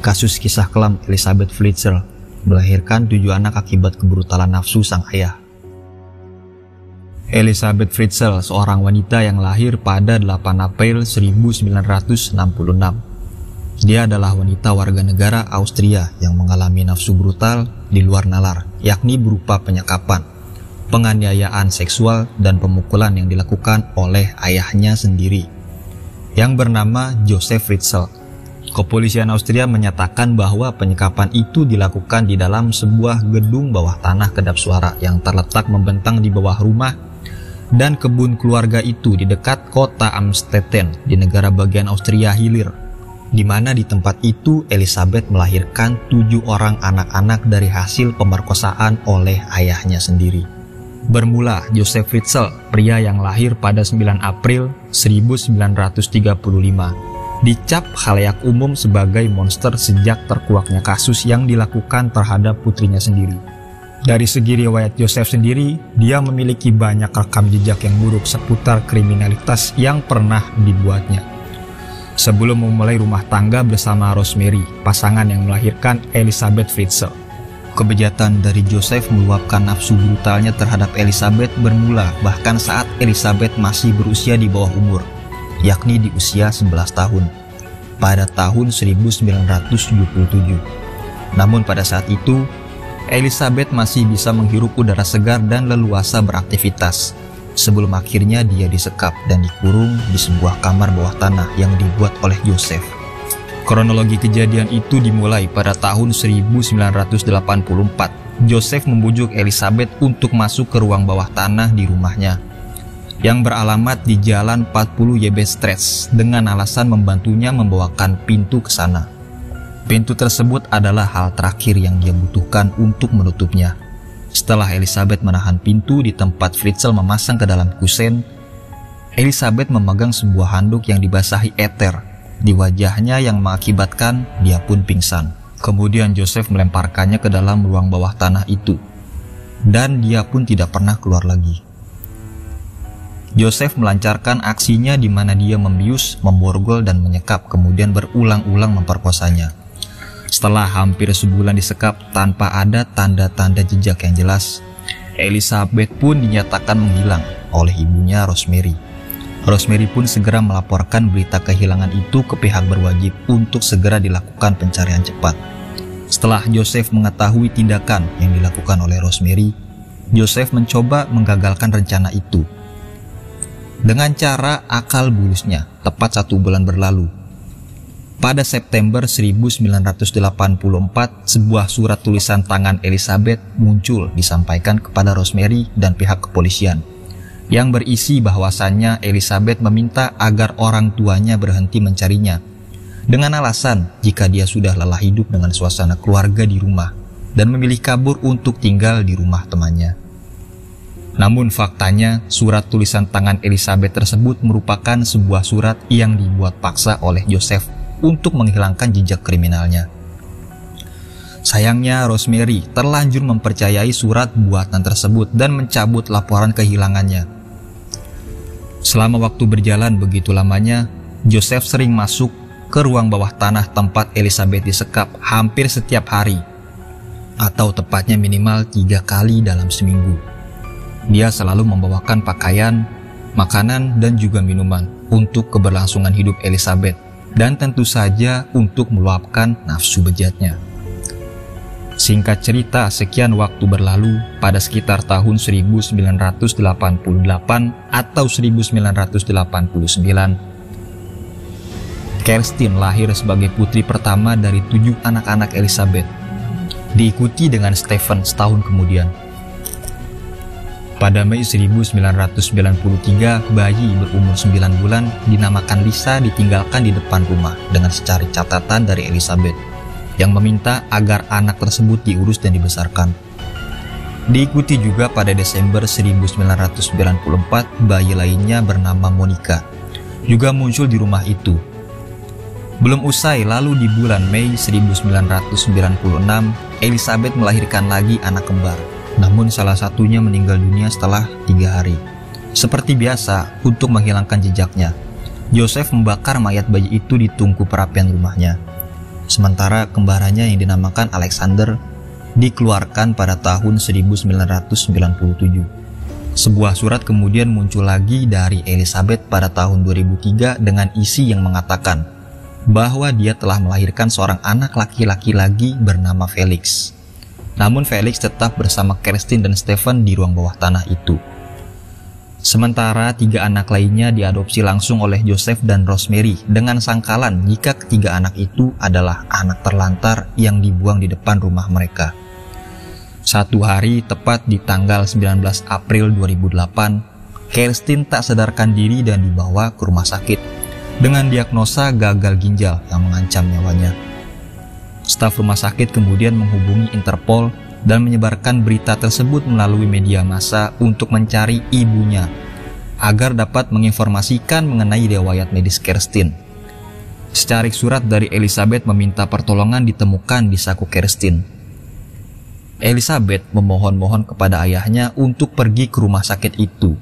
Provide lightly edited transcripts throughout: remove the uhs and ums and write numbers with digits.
Kasus kisah kelam Elizabeth Fritzl melahirkan 7 anak akibat kebrutalan nafsu sang ayah. Elizabeth Fritzl, seorang wanita yang lahir pada 8 April 1966. Dia adalah wanita warga negara Austria yang mengalami nafsu brutal di luar nalar, yakni berupa penyekapan, penganiayaan seksual, dan pemukulan yang dilakukan oleh ayahnya sendiri, yang bernama Joseph Fritzl. Kepolisian Austria menyatakan bahwa penyekapan itu dilakukan di dalam sebuah gedung bawah tanah kedap suara yang terletak membentang di bawah rumah dan kebun keluarga itu di dekat kota Amstetten di negara bagian Austria Hilir, di mana di tempat itu Elizabeth melahirkan 7 orang anak-anak dari hasil pemerkosaan oleh ayahnya sendiri. Bermula, Joseph Fritzl, pria yang lahir pada 9 April 1935, dicap khalayak umum sebagai monster sejak terkuaknya kasus yang dilakukan terhadap putrinya sendiri. Dari segi riwayat Joseph sendiri, dia memiliki banyak rekam jejak yang buruk seputar kriminalitas yang pernah dibuatnya. Sebelum memulai rumah tangga bersama Rosemary, pasangan yang melahirkan Elizabeth Fritzl, kebejatan dari Joseph meluapkan nafsu brutalnya terhadap Elizabeth bermula bahkan saat Elizabeth masih berusia di bawah umur, yakni di usia 11 tahun, pada tahun 1977. Namun pada saat itu, Elizabeth masih bisa menghirup udara segar dan leluasa beraktivitas, sebelum akhirnya dia disekap dan dikurung di sebuah kamar bawah tanah yang dibuat oleh Joseph. Kronologi kejadian itu dimulai pada tahun 1984. Joseph membujuk Elizabeth untuk masuk ke ruang bawah tanah di rumahnya, yang beralamat di Jalan 40 Yebestretz, dengan alasan membantunya membawakan pintu ke sana. Pintu tersebut adalah hal terakhir yang dia butuhkan untuk menutupnya. Setelah Elizabeth menahan pintu di tempat Fritzl memasang ke dalam kusen, Elizabeth memegang sebuah handuk yang dibasahi eter di wajahnya yang mengakibatkan dia pun pingsan. Kemudian Joseph melemparkannya ke dalam ruang bawah tanah itu, dan dia pun tidak pernah keluar lagi. Joseph melancarkan aksinya di mana dia membius, memborgol, dan menyekap, kemudian berulang-ulang memperkosanya. Setelah hampir sebulan disekap tanpa ada tanda-tanda jejak yang jelas, Elizabeth pun dinyatakan menghilang oleh ibunya Rosemary. Rosemary pun segera melaporkan berita kehilangan itu ke pihak berwajib untuk segera dilakukan pencarian cepat. Setelah Joseph mengetahui tindakan yang dilakukan oleh Rosemary, Joseph mencoba menggagalkan rencana itu dengan cara akal bulusnya. Tepat 1 bulan berlalu, pada September 1984, sebuah surat tulisan tangan Elizabeth muncul disampaikan kepada Rosemary dan pihak kepolisian, yang berisi bahwasannya Elizabeth meminta agar orang tuanya berhenti mencarinya, dengan alasan jika dia sudah lelah hidup dengan suasana keluarga di rumah dan memilih kabur untuk tinggal di rumah temannya. Namun faktanya, surat tulisan tangan Elizabeth tersebut merupakan sebuah surat yang dibuat paksa oleh Joseph untuk menghilangkan jejak kriminalnya. Sayangnya, Rosemary terlanjur mempercayai surat buatan tersebut dan mencabut laporan kehilangannya. Selama waktu berjalan begitu lamanya, Joseph sering masuk ke ruang bawah tanah tempat Elizabeth disekap hampir setiap hari, atau tepatnya minimal 3 kali dalam seminggu. Dia selalu membawakan pakaian, makanan, dan juga minuman untuk keberlangsungan hidup Elizabeth, dan tentu saja untuk meluapkan nafsu bejatnya. Singkat cerita, sekian waktu berlalu, pada sekitar tahun 1988 atau 1989, Kerstin lahir sebagai putri pertama dari 7 anak-anak Elizabeth, diikuti dengan Stephen setahun kemudian. Pada Mei 1993, bayi berumur 9 bulan dinamakan Lisa ditinggalkan di depan rumah dengan secari catatan dari Elizabeth yang meminta agar anak tersebut diurus dan dibesarkan. Diikuti juga pada Desember 1994, bayi lainnya bernama Monica juga muncul di rumah itu. Belum usai, lalu di bulan Mei 1996, Elizabeth melahirkan lagi anak kembar. Namun salah satunya meninggal dunia setelah 3 hari. Seperti biasa, untuk menghilangkan jejaknya, Joseph membakar mayat bayi itu di tungku perapian rumahnya. sementara kembarannya yang dinamakan Alexander dikeluarkan pada tahun 1997. Sebuah surat kemudian muncul lagi dari Elizabeth pada tahun 2003 dengan isi yang mengatakan bahwa dia telah melahirkan seorang anak laki-laki lagi bernama Felix. Namun Felix tetap bersama Kirsten dan Stephen di ruang bawah tanah itu. Sementara 3 anak lainnya diadopsi langsung oleh Joseph dan Rosemary dengan sangkalan jika ketiga anak itu adalah anak terlantar yang dibuang di depan rumah mereka. Satu hari tepat di tanggal 19 April 2008, Kirsten tak sadarkan diri dan dibawa ke rumah sakit dengan diagnosa gagal ginjal yang mengancam nyawanya. Staf rumah sakit kemudian menghubungi Interpol dan menyebarkan berita tersebut melalui media massa untuk mencari ibunya agar dapat menginformasikan mengenai riwayat medis Kirsten. Secarik surat dari Elizabeth meminta pertolongan ditemukan di saku Kirsten. Elizabeth memohon-mohon kepada ayahnya untuk pergi ke rumah sakit itu.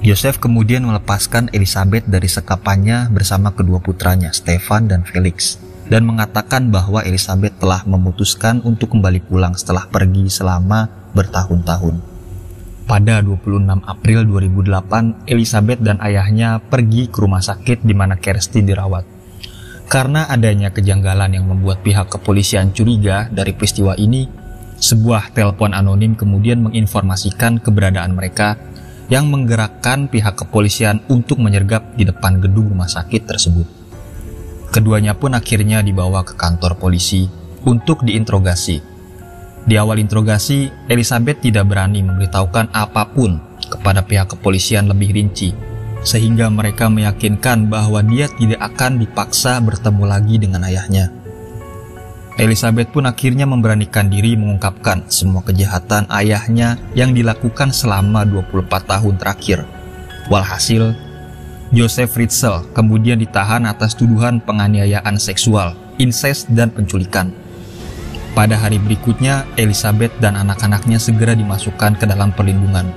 Joseph kemudian melepaskan Elizabeth dari sekapannya bersama kedua putranya, Stephen dan Felix, dan mengatakan bahwa Elizabeth telah memutuskan untuk kembali pulang setelah pergi selama bertahun-tahun. Pada 26 April 2008, Elizabeth dan ayahnya pergi ke rumah sakit di mana Kirsten dirawat. Karena adanya kejanggalan yang membuat pihak kepolisian curiga dari peristiwa ini, sebuah telepon anonim kemudian menginformasikan keberadaan mereka yang menggerakkan pihak kepolisian untuk menyergap di depan gedung rumah sakit tersebut. Keduanya pun akhirnya dibawa ke kantor polisi untuk diinterogasi. Di awal interogasi, Elizabeth tidak berani memberitahukan apapun kepada pihak kepolisian lebih rinci, sehingga mereka meyakinkan bahwa dia tidak akan dipaksa bertemu lagi dengan ayahnya. Elizabeth pun akhirnya memberanikan diri mengungkapkan semua kejahatan ayahnya yang dilakukan selama 24 tahun terakhir. Walhasil, Joseph Fritzl kemudian ditahan atas tuduhan penganiayaan seksual, insest, dan penculikan. Pada hari berikutnya, Elizabeth dan anak-anaknya segera dimasukkan ke dalam perlindungan.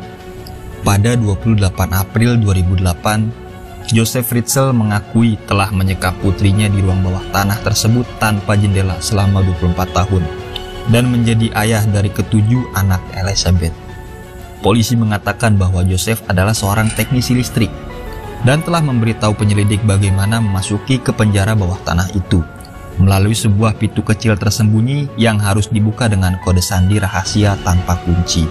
Pada 28 April 2008, Joseph Fritzl mengakui telah menyekap putrinya di ruang bawah tanah tersebut tanpa jendela selama 24 tahun dan menjadi ayah dari ketujuh anak Elizabeth. Polisi mengatakan bahwa Joseph adalah seorang teknisi listrik dan telah memberitahu penyelidik bagaimana memasuki ke penjara bawah tanah itu melalui sebuah pintu kecil tersembunyi yang harus dibuka dengan kode sandi rahasia tanpa kunci.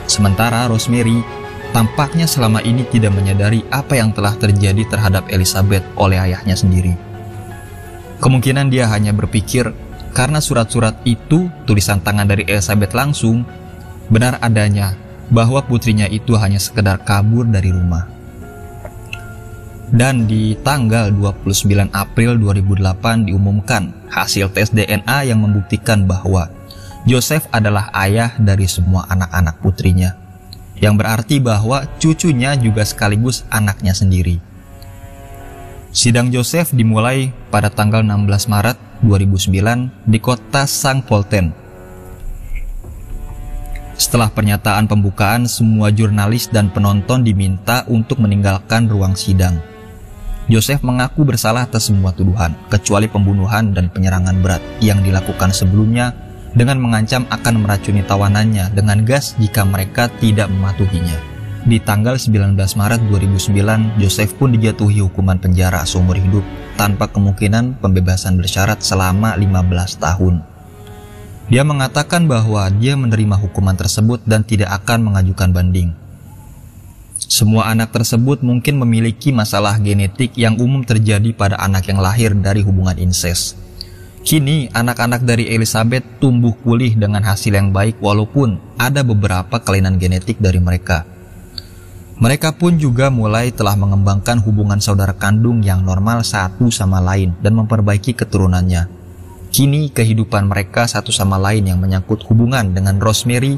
Sementara Rosemary tampaknya selama ini tidak menyadari apa yang telah terjadi terhadap Elizabeth oleh ayahnya sendiri. Kemungkinan dia hanya berpikir karena surat-surat itu tulisan tangan dari Elizabeth langsung, benar adanya bahwa putrinya itu hanya sekedar kabur dari rumah. Dan di tanggal 29 April 2008 diumumkan hasil tes DNA yang membuktikan bahwa Joseph adalah ayah dari semua anak-anak putrinya, yang berarti bahwa cucunya juga sekaligus anaknya sendiri. Sidang Joseph dimulai pada tanggal 16 Maret 2009 di kota St. Pölten. Setelah pernyataan pembukaan, semua jurnalis dan penonton diminta untuk meninggalkan ruang sidang. Joseph mengaku bersalah atas semua tuduhan, kecuali pembunuhan dan penyerangan berat yang dilakukan sebelumnya dengan mengancam akan meracuni tawanannya dengan gas jika mereka tidak mematuhinya. Di tanggal 19 Maret 2009, Joseph pun dijatuhi hukuman penjara seumur hidup tanpa kemungkinan pembebasan bersyarat selama 15 tahun. Dia mengatakan bahwa dia menerima hukuman tersebut dan tidak akan mengajukan banding. Semua anak tersebut mungkin memiliki masalah genetik yang umum terjadi pada anak yang lahir dari hubungan insest. Kini, anak-anak dari Elizabeth tumbuh pulih dengan hasil yang baik walaupun ada beberapa kelainan genetik dari mereka. Mereka pun juga mulai telah mengembangkan hubungan saudara kandung yang normal satu sama lain dan memperbaiki keturunannya. Kini, kehidupan mereka satu sama lain yang menyangkut hubungan dengan Rosemary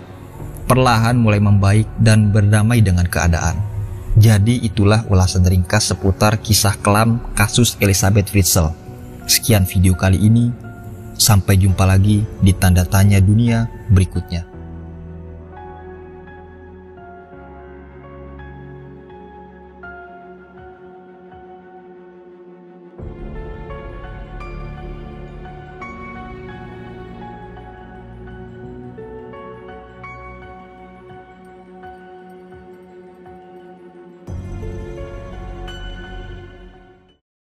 perlahan mulai membaik dan berdamai dengan keadaan. Jadi itulah ulasan ringkas seputar kisah kelam kasus Elizabeth Fritzl. Sekian video kali ini, sampai jumpa lagi di Tanda Tanya Dunia berikutnya.